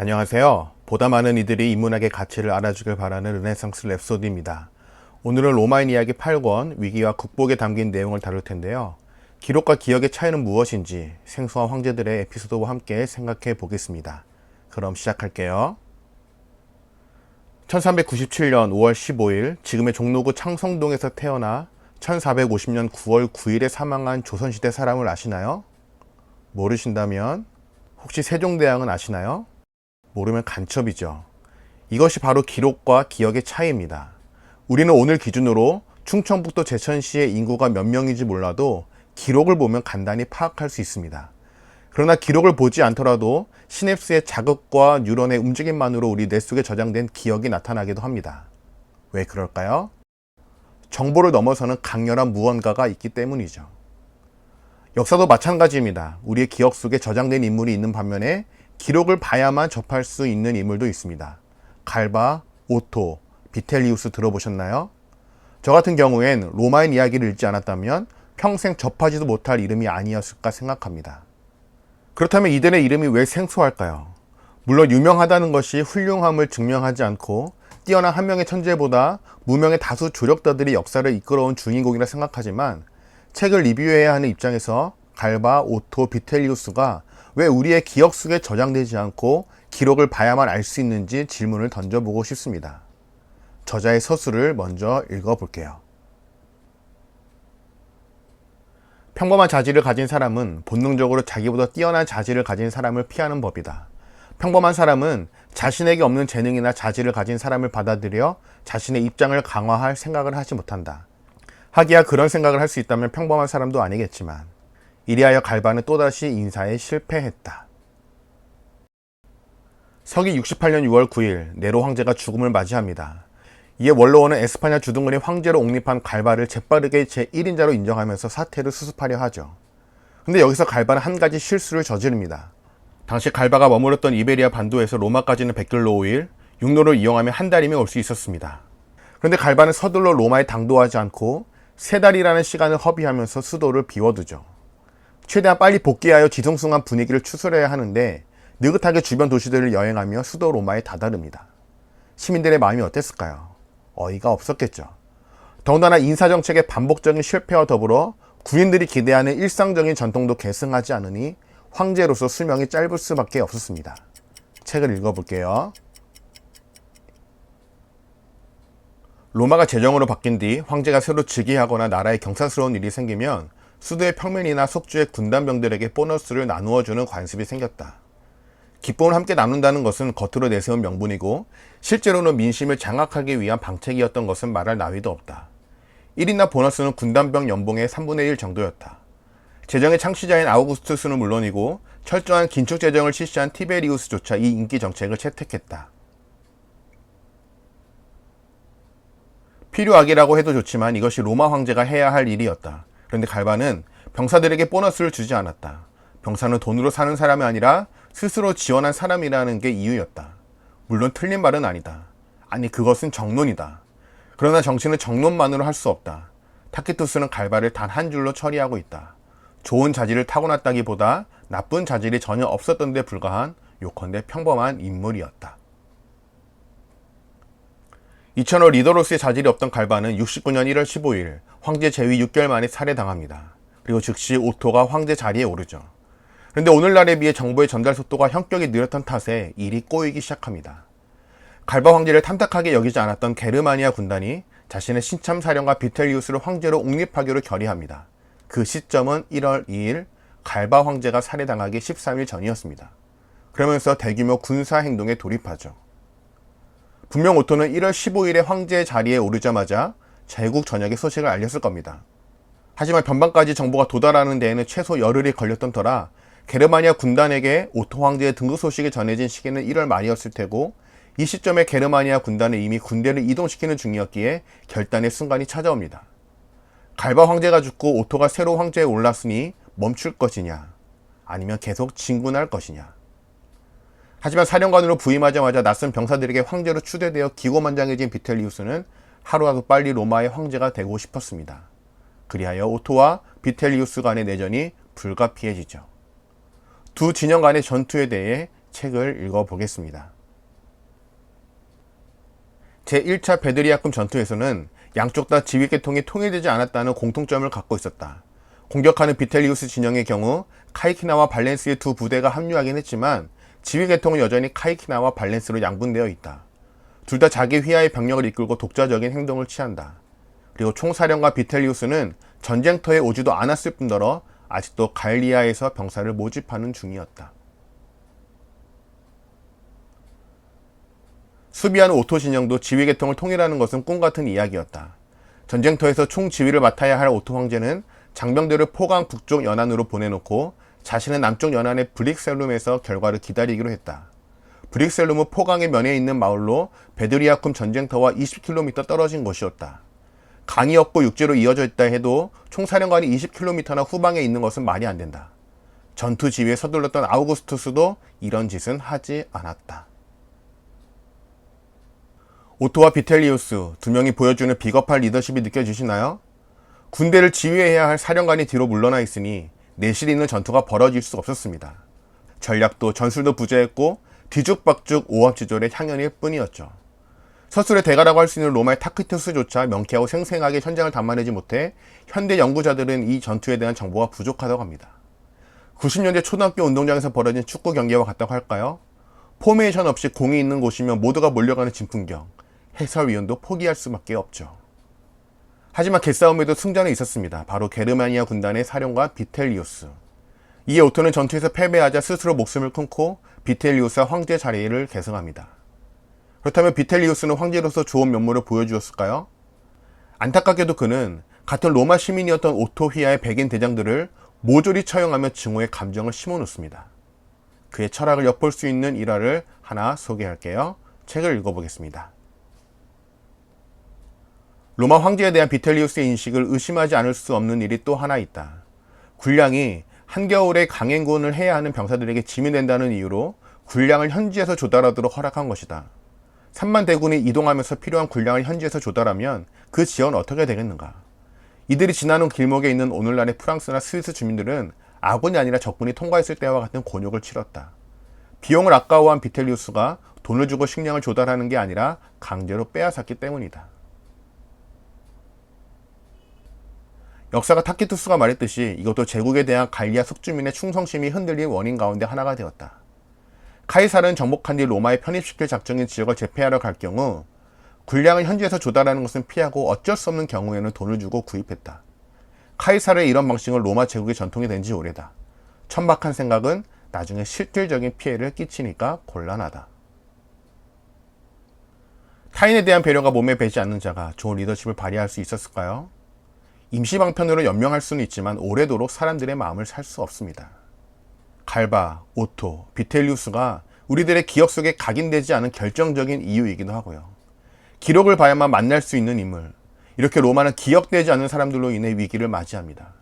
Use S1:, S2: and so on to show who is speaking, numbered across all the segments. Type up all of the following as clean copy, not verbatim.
S1: 안녕하세요. 보다 많은 이들이 인문학의 가치를 알아주길 바라는 르네상스 랩소디입니다. 오늘은 로마인 이야기 8권 위기와 극복에 담긴 내용을 다룰 텐데요. 기록과 기억의 차이는 무엇인지 생소한 황제들의 에피소드와 함께 생각해 보겠습니다. 그럼 시작할게요. 1397년 5월 15일 지금의 종로구 창성동에서 태어나 1450년 9월 9일에 사망한 조선시대 사람을 아시나요? 모르신다면 혹시 세종대왕은 아시나요? 모르면 간첩이죠. 이것이 바로 기록과 기억의 차이입니다. 우리는 오늘 기준으로 충청북도 제천시의 인구가 몇 명인지 몰라도 기록을 보면 간단히 파악할 수 있습니다. 그러나 기록을 보지 않더라도 시냅스의 자극과 뉴런의 움직임만으로 우리 뇌 속에 저장된 기억이 나타나기도 합니다. 왜 그럴까요? 정보를 넘어서는 강렬한 무언가가 있기 때문이죠. 역사도 마찬가지입니다. 우리의 기억 속에 저장된 인물이 있는 반면에 기록을 봐야만 접할 수 있는 인물도 있습니다. 갈바, 오토, 비텔리우스 들어보셨나요? 저 같은 경우엔 로마인 이야기를 읽지 않았다면 평생 접하지도 못할 이름이 아니었을까 생각합니다. 그렇다면 이들의 이름이 왜 생소할까요? 물론 유명하다는 것이 훌륭함을 증명하지 않고 뛰어난 한 명의 천재보다 무명의 다수 조력자들이 역사를 이끌어온 주인공이라 생각하지만 책을 리뷰해야 하는 입장에서 갈바, 오토, 비텔리우스가 왜 우리의 기억 속에 저장되지 않고 기록을 봐야만 알 수 있는지 질문을 던져보고 싶습니다. 저자의 서술을 먼저 읽어볼게요. 평범한 자질을 가진 사람은 본능적으로 자기보다 뛰어난 자질을 가진 사람을 피하는 법이다. 평범한 사람은 자신에게 없는 재능이나 자질을 가진 사람을 받아들여 자신의 입장을 강화할 생각을 하지 못한다. 하기야 그런 생각을 할 수 있다면 평범한 사람도 아니겠지만 이리하여 갈바는 또다시 인사에 실패했다. 서기 68년 6월 9일 네로 황제가 죽음을 맞이합니다. 이에 원로원은 에스파냐 주둔군이 황제로 옹립한 갈바를 재빠르게 제1인자로 인정하면서 사태를 수습하려 하죠. 근데 여기서 갈바는 한 가지 실수를 저지릅니다. 당시 갈바가 머물렀던 이베리아 반도에서 로마까지는 100길로 5일, 육로를 이용하면 한 달이면 올 수 있었습니다. 그런데 갈바는 서둘러 로마에 당도하지 않고 3달이라는 시간을 허비하면서 수도를 비워두죠. 최대한 빨리 복귀하여 뒤숭숭한 분위기를 추스려야 하는데 느긋하게 주변 도시들을 여행하며 수도 로마에 다다릅니다. 시민들의 마음이 어땠을까요? 어이가 없었겠죠. 더군다나 인사정책의 반복적인 실패와 더불어 군인들이 기대하는 일상적인 전통도 계승하지 않으니 황제로서 수명이 짧을 수밖에 없었습니다. 책을 읽어볼게요. 로마가 제정으로 바뀐 뒤 황제가 새로 즉위하거나 나라에 경사스러운 일이 생기면 수도의 평민이나 속주의 군단병들에게 보너스를 나누어주는 관습이 생겼다. 기쁨을 함께 나눈다는 것은 겉으로 내세운 명분이고 실제로는 민심을 장악하기 위한 방책이었던 것은 말할 나위도 없다. 1인당 보너스는 군단병 연봉의 3분의 1 정도였다. 재정의 창시자인 아우구스투스는 물론이고 철저한 긴축 재정을 실시한 티베리우스조차 이 인기 정책을 채택했다. 필요악이라고 해도 좋지만 이것이 로마 황제가 해야 할 일이었다. 그런데 갈바는 병사들에게 보너스를 주지 않았다. 병사는 돈으로 사는 사람이 아니라 스스로 지원한 사람이라는 게 이유였다. 물론 틀린 말은 아니다. 아니 그것은 정론이다. 그러나 정치는 정론만으로 할 수 없다. 타키투스는 갈바를 단 한 줄로 처리하고 있다. 좋은 자질을 타고났다기보다 나쁜 자질이 전혀 없었던 데 불과한 요컨대 평범한 인물이었다. 2000호 리더로스의 자질이 없던 갈바는 69년 1월 15일 황제 재위 6개월 만에 살해당합니다. 그리고 즉시 오토가 황제 자리에 오르죠. 그런데 오늘날에 비해 정보의 전달 속도가 현격히 느렸던 탓에 일이 꼬이기 시작합니다. 갈바 황제를 탐탁하게 여기지 않았던 게르마니아 군단이 자신의 신참 사령관 비텔리우스를 황제로 옹립하기로 결의합니다. 그 시점은 1월 2일 갈바 황제가 살해당하기 13일 전이었습니다. 그러면서 대규모 군사 행동에 돌입하죠. 분명 오토는 1월 15일에 황제의 자리에 오르자마자 제국 전역에 소식을 알렸을 겁니다. 하지만 변방까지 정보가 도달하는 데에는 최소 열흘이 걸렸던 터라 게르마니아 군단에게 오토 황제의 등극 소식이 전해진 시기는 1월 말이었을 테고 이 시점에 게르마니아 군단은 이미 군대를 이동시키는 중이었기에 결단의 순간이 찾아옵니다. 갈바 황제가 죽고 오토가 새로 황제에 올랐으니 멈출 것이냐 아니면 계속 진군할 것이냐. 하지만 사령관으로 부임하자마자 낯선 병사들에게 황제로 추대되어 기고만장해진 비텔리우스는 하루라도 빨리 로마의 황제가 되고 싶었습니다. 그리하여 오토와 비텔리우스 간의 내전이 불가피해지죠. 두 진영 간의 전투에 대해 책을 읽어보겠습니다. 제1차 베드리아쿰 전투에서는 양쪽 다 지휘계통이 통일되지 않았다는 공통점을 갖고 있었다. 공격하는 비텔리우스 진영의 경우 카이키나와 발렌스의 두 부대가 합류하긴 했지만 지휘계통은 여전히 카이키나와 발렌스로 양분되어 있다. 둘 다 자기 휘하의 병력을 이끌고 독자적인 행동을 취한다. 그리고 총사령관 비텔리우스는 전쟁터에 오지도 않았을 뿐더러 아직도 갈리아에서 병사를 모집하는 중이었다. 수비하는 오토 진영도 지휘계통을 통일하는 것은 꿈같은 이야기였다. 전쟁터에서 총지휘를 맡아야 할 오토 황제는 장병들을 포강 북쪽 연안으로 보내놓고 자신은 남쪽 연안의 브릭셀룸에서 결과를 기다리기로 했다. 브릭셀룸은 포강의 면에 있는 마을로 베드리아쿰 전쟁터와 20km 떨어진 곳이었다. 강이 없고 육지로 이어져 있다 해도 총사령관이 20km나 후방에 있는 것은 말이 안 된다. 전투 지휘에 서둘렀던 아우구스투스도 이런 짓은 하지 않았다. 오토와 비텔리우스 두 명이 보여주는 비겁한 리더십이 느껴지시나요? 군대를 지휘해야 할 사령관이 뒤로 물러나 있으니 내실 있는 전투가 벌어질 수 없었습니다. 전략도 전술도 부재했고 뒤죽박죽 오합지졸의 향연일 뿐이었죠. 서술의 대가라고 할 수 있는 로마의 타키투스조차 명쾌하고 생생하게 현장을 담아내지 못해 현대 연구자들은 이 전투에 대한 정보가 부족하다고 합니다. 90년대 초등학교 운동장에서 벌어진 축구 경기와 같다고 할까요? 포메이션 없이 공이 있는 곳이면 모두가 몰려가는 진풍경, 해설위원도 포기할 수밖에 없죠. 하지만 개싸움에도 승자는 있었습니다. 바로 게르마니아 군단의 사령관 비텔리우스. 이에 오토는 전투에서 패배하자 스스로 목숨을 끊고 비텔리우스와 황제 자리를 계승합니다. 그렇다면 비텔리우스는 황제로서 좋은 면모를 보여주었을까요? 안타깝게도 그는 같은 로마 시민이었던 오토 휘하의 백인 대장들을 모조리 처형하며 증오의 감정을 심어놓습니다. 그의 철학을 엿볼 수 있는 일화를 하나 소개할게요. 책을 읽어보겠습니다. 로마 황제에 대한 비텔리우스의 인식을 의심하지 않을 수 없는 일이 또 하나 있다. 군량이 한겨울에 강행군을 해야 하는 병사들에게 짐이 된다는 이유로 군량을 현지에서 조달하도록 허락한 것이다. 3만 대군이 이동하면서 필요한 군량을 현지에서 조달하면 그 지역은 어떻게 되겠는가? 이들이 지나는 길목에 있는 오늘날의 프랑스나 스위스 주민들은 아군이 아니라 적군이 통과했을 때와 같은 곤욕을 치렀다. 비용을 아까워한 비텔리우스가 돈을 주고 식량을 조달하는 게 아니라 강제로 빼앗았기 때문이다. 역사가 타키투스가 말했듯이 이것도 제국에 대한 갈리아 숙주민의 충성심이 흔들린 원인 가운데 하나가 되었다. 카이사르는 정복한 뒤 로마에 편입시킬 작정인 지역을 제패하러 갈 경우 군량을 현지에서 조달하는 것은 피하고 어쩔 수 없는 경우에는 돈을 주고 구입했다. 카이사르의 이런 방식은 로마 제국의 전통이 된 지 오래다. 천박한 생각은 나중에 실질적인 피해를 끼치니까 곤란하다. 타인에 대한 배려가 몸에 배지 않는 자가 좋은 리더십을 발휘할 수 있었을까요? 임시방편으로 연명할 수는 있지만 오래도록 사람들의 마음을 살 수 없습니다. 갈바, 오토, 비텔리우스가 우리들의 기억 속에 각인되지 않은 결정적인 이유이기도 하고요. 기록을 봐야만 만날 수 있는 인물, 이렇게 로마는 기억되지 않는 사람들로 인해 위기를 맞이합니다.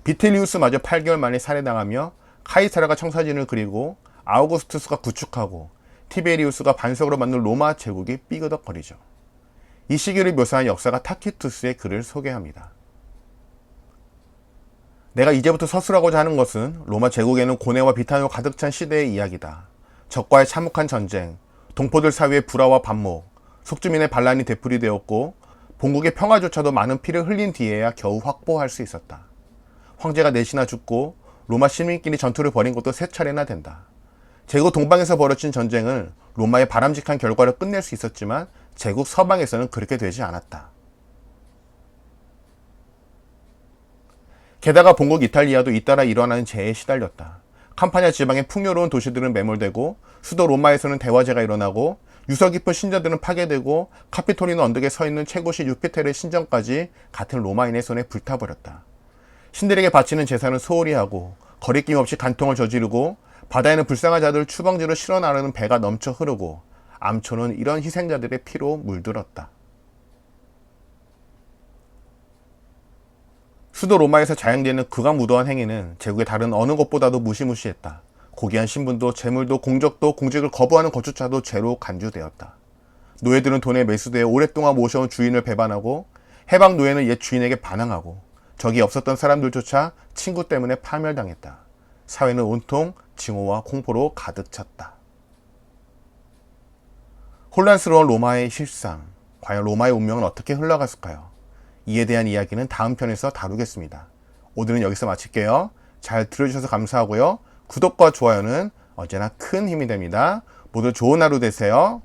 S1: 비텔리우스마저 8개월 만에 살해당하며 카이사르가 청사진을 그리고 아우구스투스가 구축하고 티베리우스가 반석으로 만든 로마 제국이 삐그덕거리죠. 이 시기를 묘사한 역사가 타키투스의 글을 소개합니다. 내가 이제부터 서술하고자 하는 것은 로마 제국에는 고뇌와 비탄으로 가득 찬 시대의 이야기다. 적과의 참혹한 전쟁, 동포들 사이의 불화와 반목, 속주민의 반란이 되풀이되었고 본국의 평화조차도 많은 피를 흘린 뒤에야 겨우 확보할 수 있었다. 황제가 넷이나 죽고 로마 시민끼리 전투를 벌인 것도 3차례나 된다. 제국 동방에서 벌어진 전쟁은 로마의 바람직한 결과를 끝낼 수 있었지만 제국 서방에서는 그렇게 되지 않았다. 게다가 본국 이탈리아도 잇따라 일어나는 재해에 시달렸다. 캄파냐 지방의 풍요로운 도시들은 매몰되고 수도 로마에서는 대화재가 일어나고 유서 깊은 신전들은 파괴되고 카피토리노 언덕에 서 있는 최고시 유피테르의 신전까지 같은 로마인의 손에 불타버렸다. 신들에게 바치는 제사는 소홀히 하고 거리낌 없이 간통을 저지르고 바다에는 불쌍한 자들을 추방지로 실어 나르는 배가 넘쳐 흐르고 암초는 이런 희생자들의 피로 물들었다. 수도 로마에서 자행되는 극악무도한 행위는 제국의 다른 어느 곳보다도 무시무시했다. 고귀한 신분도 재물도 공적도 공직을 거부하는 것조차도 죄로 간주되었다. 노예들은 돈에 매수되어 오랫동안 모셔온 주인을 배반하고 해방 노예는 옛 주인에게 반항하고 적이 없었던 사람들조차 친구 때문에 파멸당했다. 사회는 온통 증오와 공포로 가득 찼다. 혼란스러운 로마의 실상, 과연 로마의 운명은 어떻게 흘러갔을까요? 이에 대한 이야기는 다음 편에서 다루겠습니다. 오늘은 여기서 마칠게요. 잘 들어주셔서 감사하고요. 구독과 좋아요는 언제나 큰 힘이 됩니다. 모두 좋은 하루 되세요.